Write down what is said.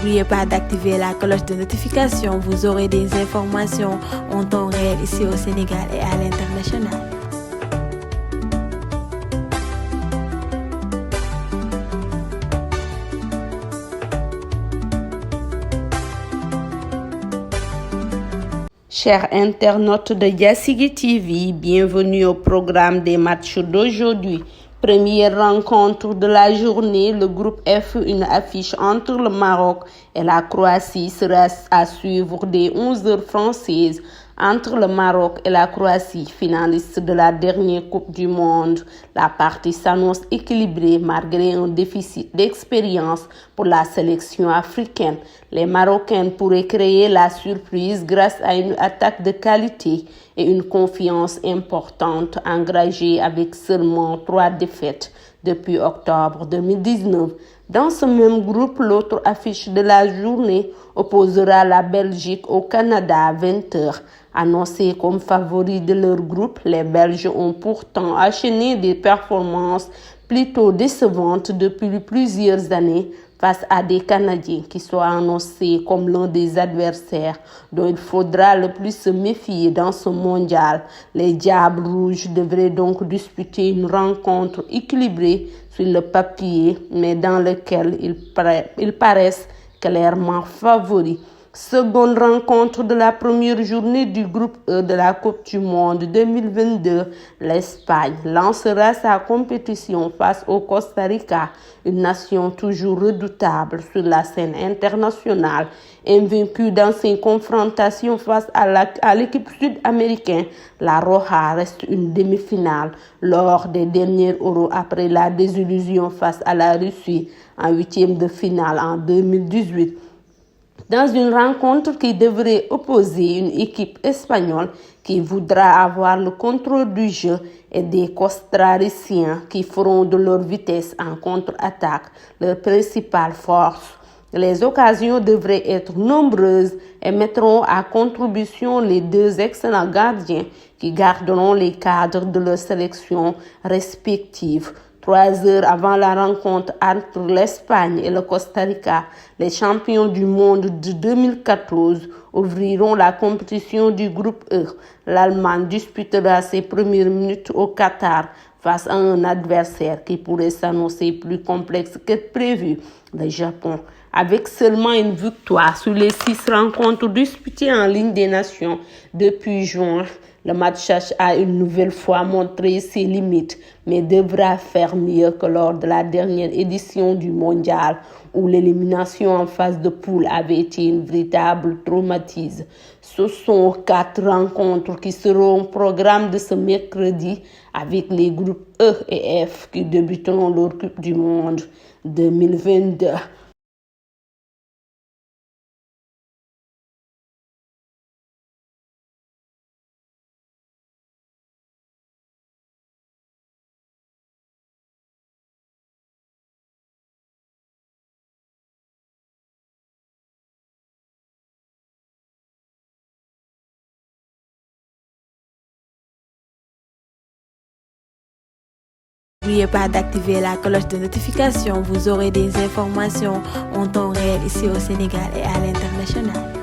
N'oubliez pas d'activer la cloche de notification, vous aurez des informations en temps réel ici au Sénégal et à l'international. Chers internautes de Diassigui TV, bienvenue au programme des matchs d'aujourd'hui. Première rencontre de la journée, le groupe F, une affiche entre le Maroc et la Croatie sera à suivre dès 11h françaises entre le Maroc et la Croatie, finaliste de la dernière Coupe du Monde. La partie s'annonce équilibrée malgré un déficit d'expérience pour la sélection africaine. Les Marocains pourraient créer la surprise grâce à une attaque de qualité et une confiance importante engagée avec seulement 3 défaites depuis octobre 2019. Dans ce même groupe, l'autre affiche de la journée opposera la Belgique au Canada à 20h. Annoncés comme favoris de leur groupe, les Belges ont pourtant enchaîné des performances plutôt décevantes depuis plusieurs années face à des Canadiens qui sont annoncés comme l'un des adversaires dont il faudra le plus se méfier dans ce mondial. Les Diables Rouges devraient donc disputer une rencontre équilibrée sur le papier, mais dans laquelle ils paraissent clairement favoris. Seconde rencontre de la première journée du groupe E de la Coupe du Monde 2022, l'Espagne lancera sa compétition face au Costa Rica, une nation toujours redoutable sur la scène internationale. Invaincue dans ses confrontations face à l'équipe sud-américaine, la Roja reste une demi-finale lors des derniers Euros après la désillusion face à la Russie en huitième de finale en 2018. Dans une rencontre qui devrait opposer une équipe espagnole qui voudra avoir le contrôle du jeu et des costariciens qui feront de leur vitesse en contre-attaque leur principale force. Les occasions devraient être nombreuses et mettront à contribution les deux excellents gardiens qui garderont les cadres de leur sélection respective. 3 heures avant la rencontre entre l'Espagne et le Costa Rica, les champions du monde de 2014 ouvriront la compétition du groupe E. L'Allemagne disputera ses premières minutes au Qatar face à un adversaire qui pourrait s'annoncer plus complexe que prévu, le Japon. Avec seulement une victoire sur les 6 rencontres disputées en Ligue des Nations depuis juin, le match a une nouvelle fois montré ses limites, mais devra faire mieux que lors de la dernière édition du mondial, où l'élimination en phase de poule avait été une véritable traumatisme. Ce sont 4 rencontres qui seront au programme de ce mercredi avec les groupes E et F qui débuteront leur Coupe du Monde 2022. N'oubliez pas d'activer la cloche de notification, vous aurez des informations en temps réel ici au Sénégal et à l'international.